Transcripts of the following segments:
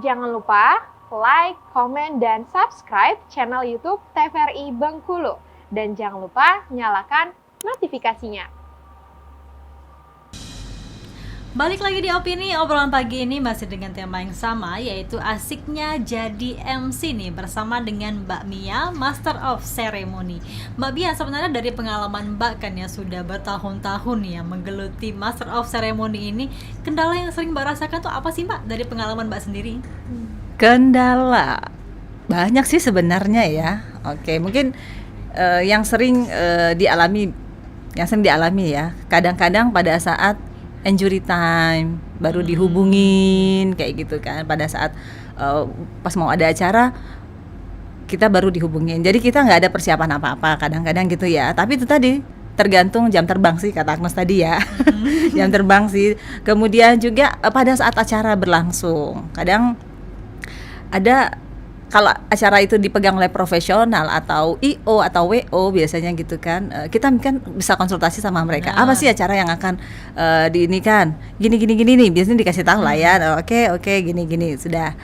Jangan lupa like, komen, dan subscribe channel YouTube TVRI Bengkulu. Dan jangan lupa nyalakan notifikasinya. Balik lagi di Opini, obrolan pagi ini masih dengan tema yang sama, yaitu asiknya jadi MC nih bersama dengan Mbak Mia, Master of Ceremony. Mbak Mia, sebenarnya dari pengalaman Mbak kan ya sudah bertahun-tahun ya menggeluti Master of Ceremony ini, kendala yang sering Mbak rasakan tuh apa sih Mbak dari pengalaman Mbak sendiri? Kendala banyak sih sebenarnya ya. Oke, mungkin yang sering dialami ya. Kadang-kadang pada saat injury time baru dihubungin kayak gitu kan, pada saat pas mau ada acara kita baru dihubungin, jadi kita nggak ada persiapan apa-apa kadang-kadang gitu ya. Tapi itu tadi tergantung jam terbang sih, kata Agnes tadi ya. Jam terbang sih. Kemudian juga pada saat acara berlangsung, kadang ada, kalau acara itu dipegang oleh profesional atau IO atau WO biasanya gitu kan, kita kan bisa konsultasi sama mereka. Apa sih acara yang akan diinikan? Gini nih, biasanya dikasih tahu lah ya. Oke, gini sudah.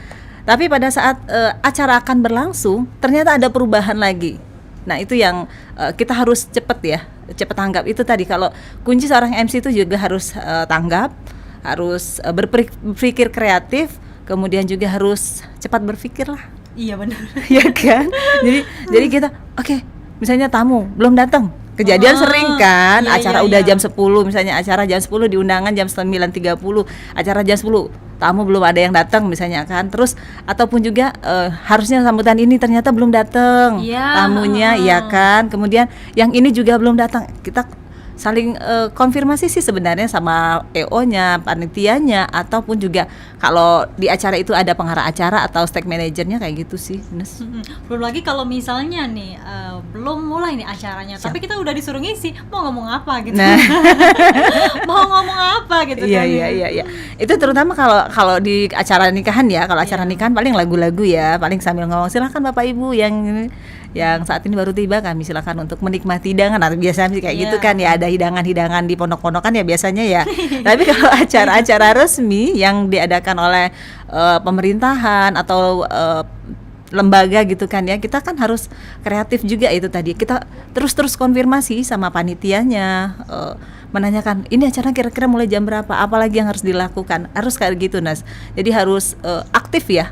Tapi pada saat acara akan berlangsung, ternyata ada perubahan lagi. Nah itu yang kita harus cepat tanggap. Itu tadi, kalau kunci seorang MC itu juga harus tanggap, harus berpikir kreatif, kemudian juga harus cepat berpikir lah. Iya benar. Ya kan? Jadi kita misalnya tamu belum datang. Kejadian sering kan, acara udah jam 10, misalnya acara jam 10 di undangan jam 9.30, acara jam 10 tamu belum ada yang datang misalnya kan. Terus ataupun juga harusnya sambutan ini ternyata belum datang tamunya, ya kan. Kemudian yang ini juga belum datang. Kita saling konfirmasi sih sebenarnya sama EO-nya, panitianya, ataupun juga kalau di acara itu ada pengarah acara atau stage manajernya kayak gitu sih. Belum lagi kalau misalnya nih belum mulai nih acaranya, tapi kita udah disuruh ngisi, mau ngomong apa gitu. Nah. Mau ngomong apa gitu kan. Iya. Itu terutama kalau di acara nikahan ya. Kalau acara nikahan paling lagu-lagu ya, paling sambil ngomong silakan Bapak Ibu yang saat ini baru tiba, kami silakan untuk menikmati hidangan, atau biasanya sih kayak gitu kan ya, ada hidangan di pondok-pondokan ya biasanya ya. Tapi kalau acara-acara resmi yang diadakan oleh pemerintahan atau lembaga gitu kan ya, kita kan harus kreatif juga. Itu tadi kita terus konfirmasi sama panitianya, menanyakan ini acara kira-kira mulai jam berapa, apalagi yang harus dilakukan, harus kayak gitu Nas. Jadi harus aktif ya,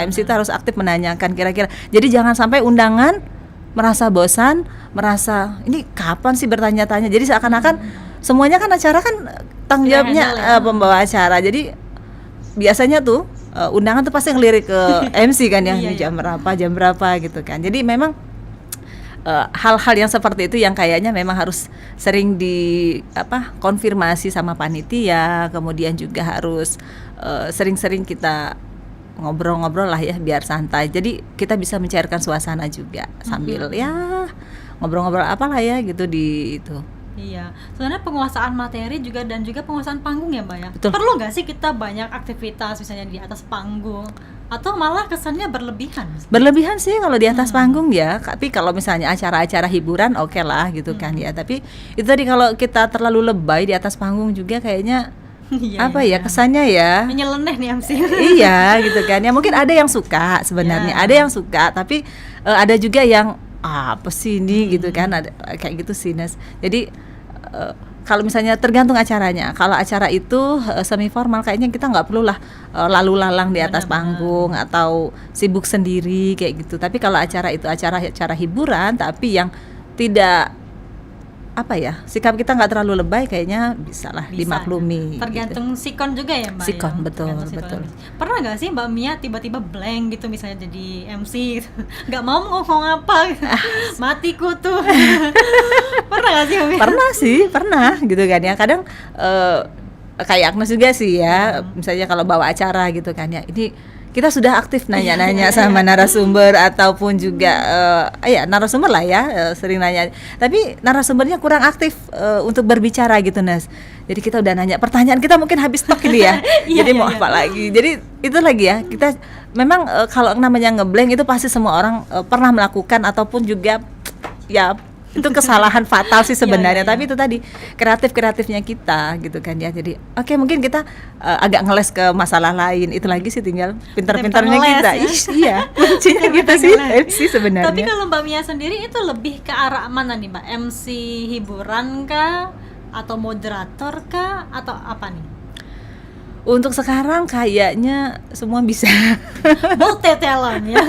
MC itu harus aktif menanyakan kira-kira. Jadi jangan sampai undangan merasa bosan, merasa ini kapan sih bertanya-tanya. Jadi seakan-akan semuanya kan acara kan tanggung jawabnya pembawa acara. Jadi biasanya tuh undangan tuh pasti ngelirik ke MC kan ya, jam berapa gitu kan. Jadi memang hal-hal yang seperti itu yang kayaknya memang harus sering konfirmasi sama panitia. Kemudian juga harus sering-sering kita ngobrol-ngobrol lah ya, biar santai. Jadi kita bisa mencairkan suasana juga sambil ya ngobrol-ngobrol apalah ya gitu di itu. Iya, sebenarnya penguasaan materi juga dan juga penguasaan panggung ya Mbak ya. Betul. Perlu nggak sih kita banyak aktivitas misalnya di atas panggung, atau malah kesannya berlebihan? Berlebihan sih kalau di atas panggung ya. Tapi kalau misalnya acara-acara hiburan oke lah gitu kan ya. Tapi itu tadi, kalau kita terlalu lebay di atas panggung juga kayaknya kesannya ya nyeleneh nih MC. Iya gitu kan ya. Mungkin ada yang suka sebenarnya, ada yang suka, tapi ada juga yang apa sih ini gitu kan, ada kayak gitu sih Nas. Jadi kalau misalnya tergantung acaranya. Kalau acara itu semi formal, kayaknya kita nggak perlu lah lalu lalang di atas panggung atau sibuk sendiri kayak gitu. Tapi kalau acara itu acara hiburan, tapi yang tidak sikap kita nggak terlalu lebay, kayaknya bisa dimaklumi. Tergantung gitu. Sikon juga ya Mbak. Sikon ya? Betul. Pernah nggak sih Mbak Mia tiba-tiba blank gitu misalnya jadi MC gitu, nggak mau ngomong apa gitu. Matiku tuh. Pernah nggak sih Mbak Mia? Pernah gitu kan ya. Kadang kayak Agnes juga sih ya, misalnya kalau bawa acara gitu kan ya, ini kita sudah aktif nanya-nanya sama narasumber ataupun juga narasumber lah ya, sering nanya. Tapi narasumbernya kurang aktif untuk berbicara gitu Nas. Jadi kita udah nanya, pertanyaan kita mungkin habis stok ini ya. Jadi mau apa lagi? Jadi itu lagi ya, kita memang kalau namanya ngeblank itu pasti semua orang pernah melakukan ataupun juga ya Itu kesalahan fatal sih sebenarnya, Iya. tapi itu tadi kreatifnya kita gitu kan ya. Jadi oke, mungkin kita agak ngeles ke masalah lain. Itu lagi sih tinggal pintar-pintarnya ngeles kita. ya. Iya, kuncinya kita sih ngeles. sih sebenarnya. Tapi kalau Mbak Mia sendiri itu lebih ke arah mana nih Mbak? MC hiburan kah? Atau moderator kah? Atau apa nih? Untuk sekarang kayaknya semua bisa. Multi talent ya.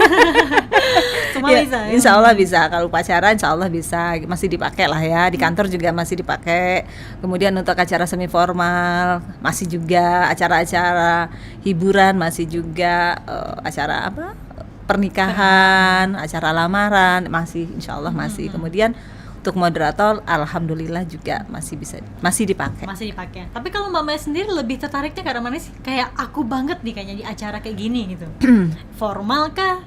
Semua Ya, bisa ya? insya Allah bisa. Kalau upacara insya Allah bisa, masih dipakai lah ya. Di kantor juga masih dipakai. Kemudian untuk acara semi formal masih juga, acara-acara hiburan masih juga, acara apa? Pernikahan, acara lamaran masih, insya Allah masih. Kemudian untuk moderator alhamdulillah juga masih dipakai. Masih dipakai. Tapi kalau Mbak Mia sendiri lebih tertariknya karena mana sih? Kayak aku banget nih kayaknya di acara kayak gini gitu. Formal kah?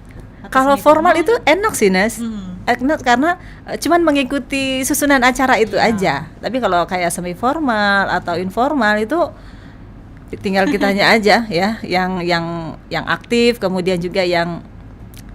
Atau Kalau semi formal itu enak sih Nes, Hmm. enak karena cuman mengikuti susunan acara itu Iya. aja. Tapi kalau kayak semi formal atau informal itu tinggal kitanya aja ya, yang aktif, kemudian juga yang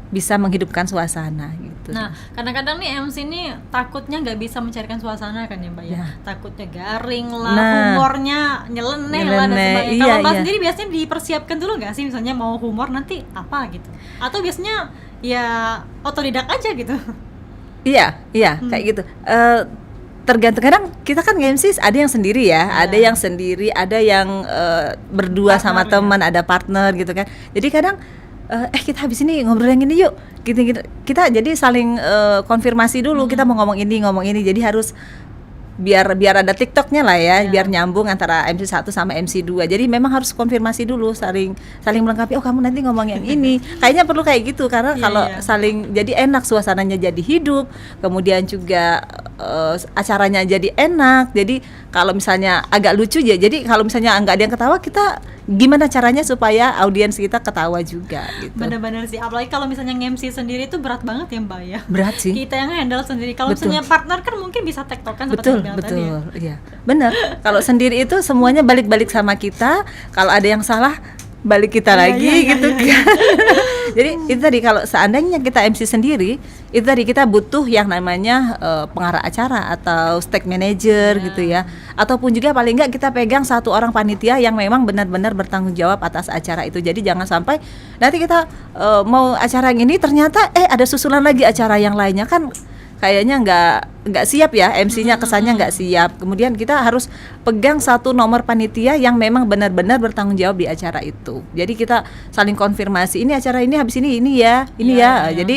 bisa menghidupkan suasana gitu. Nah, kadang-kadang nih MC ini takutnya nggak bisa mencairkan suasana kan ya Mbak ya? Ya. Takutnya garing lah, Nah. humornya nyeleneh lah dan Nyeleneh, sebagainya. iya, Kalau Mbak iya. sendiri biasanya dipersiapkan dulu nggak sih? Misalnya mau humor nanti apa gitu? Atau biasanya ya otodidak aja gitu? Iya, kayak gitu. Tergantung, kadang kita kan MC ada yang sendiri ya, Iya. ada yang sendiri, ada yang berdua sama Partner ya. teman, ada partner gitu kan. Jadi kadang kita habis ini ngobrol yang ini yuk, gitu. Kita jadi saling konfirmasi dulu, kita mau ngomong ini. Jadi harus biar ada TikToknya lah ya, Iya. biar nyambung antara MC 1 sama MC 2. Jadi memang harus konfirmasi dulu, saling melengkapi. Oh, kamu nanti ngomong yang ini. Kayaknya perlu kayak gitu karena Iya, kalau iya. saling jadi enak, suasananya jadi hidup, kemudian juga acaranya jadi enak. Jadi kalau misalnya agak lucu ya, jadi kalau misalnya nggak ada yang ketawa, kita gimana caranya supaya audiens kita ketawa juga gitu. Bener-bener sih, apalagi kalau misalnya nge-MC sendiri itu berat banget ya Mbak ya. Berat sih. Kita yang handle sendiri. Kalau Betul. misalnya partner kan mungkin bisa tektokan seperti Betul, yang bilang tadi ya. iya. Benar. Kalau sendiri itu semuanya balik-balik sama kita. Kalau ada yang salah, balik kita Iya, lagi iya, gitu iya, kan. Jadi itu tadi, kalau seandainya kita MC sendiri, itu tadi kita butuh yang namanya pengarah acara atau stage manager gitu ya. Ataupun juga paling enggak kita pegang satu orang panitia yang memang benar-benar bertanggung jawab atas acara itu. Jadi jangan sampai nanti kita mau acara yang ini ternyata ada susulan lagi acara yang lainnya, kan kayaknya nggak siap ya, MC-nya kesannya nggak siap. Kemudian kita harus pegang satu nomor panitia yang memang benar-benar bertanggung jawab di acara itu. Jadi kita saling konfirmasi, ini acara ini habis ini ya, ini Iya, ya. iya. Jadi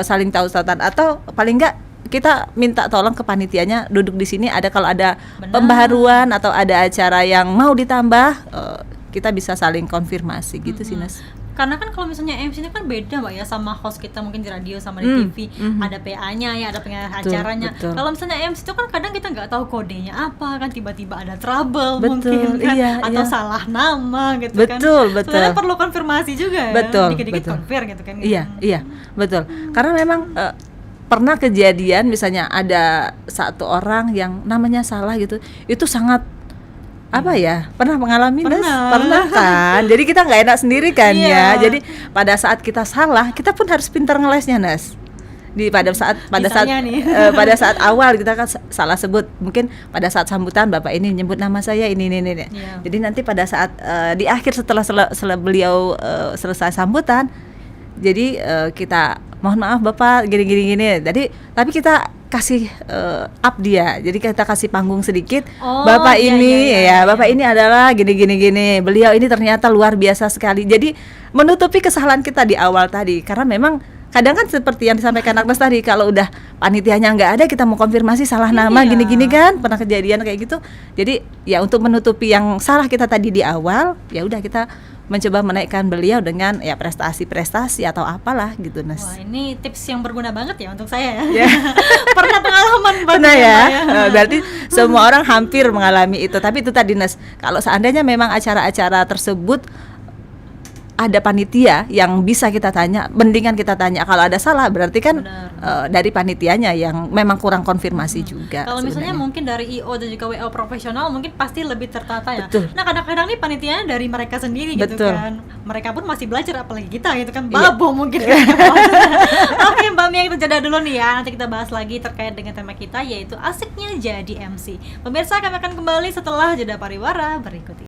saling tahu-tahuan, atau paling nggak kita minta tolong ke panitianya, duduk di sini, ada kalau ada Benar. pembaharuan atau ada acara yang mau ditambah, kita bisa saling konfirmasi gitu sih Nas. Karena kan kalau misalnya MC ini kan beda Mbak ya sama host kita mungkin di radio sama di TV. Ada PA-nya ya, ada pengarah Betul, acaranya. betul. Kalau misalnya MC itu kan kadang kita nggak tahu kodenya apa kan, tiba-tiba ada trouble Betul, mungkin kan, iya, atau iya. salah nama gitu kan. Betul, betul. Sebenarnya perlu konfirmasi juga ya. Betul, Dikit-dikit betul. konfir gitu kan. Iya, betul. Karena memang pernah kejadian misalnya ada satu orang yang namanya salah gitu, itu sangat apa ya, pernah mengalami Nes? Pernah kan, jadi kita nggak enak sendiri kan Iya. ya. Jadi pada saat kita salah, kita pun harus pintar ngelesnya Nes. Pada saat Misalnya nih. pada saat awal kita kan salah sebut, mungkin pada saat sambutan Bapak ini nyebut nama saya ini. Iya. Jadi nanti pada saat di akhir setelah beliau selesai sambutan, jadi kita mohon maaf Bapak gini. Tapi kita kasih up dia. Jadi kita kasih panggung sedikit. Oh, Bapak iya, ini iya, ya, iya. Bapak ini adalah gini. Beliau ini ternyata luar biasa sekali. Jadi menutupi kesalahan kita di awal tadi, karena memang kadang kan seperti yang disampaikan Agnes tadi, kalau udah panitianya nggak ada, kita mau konfirmasi salah nama Iya. gini kan, pernah kejadian kayak gitu. Jadi ya untuk menutupi yang salah kita tadi di awal, ya udah kita mencoba menaikkan beliau dengan ya prestasi atau apalah gitu Nes. Wah, ini tips yang berguna banget ya untuk saya ya. Ya. Pernah pengalaman banget Pernah ya, Mbak berarti semua orang hampir mengalami itu. Tapi itu tadi Nes, kalau seandainya memang acara-acara tersebut ada panitia yang bisa kita tanya, mendingan kita tanya. Kalau ada salah berarti kan dari panitianya yang memang kurang konfirmasi juga. Kalau misalnya sebenarnya. mungkin dari IO dan juga WO profesional mungkin pasti lebih tertata ya. Betul. Nah kadang-kadang nih panitianya dari mereka sendiri gitu Betul. kan. Mereka pun masih belajar apalagi kita gitu kan. Iya. Babo mungkin. Oke Mbak Mia, kita jeda dulu nih ya. Nanti kita bahas lagi terkait dengan tema kita yaitu asiknya jadi MC. Pemirsa, kami akan kembali setelah jeda pariwara berikut ini.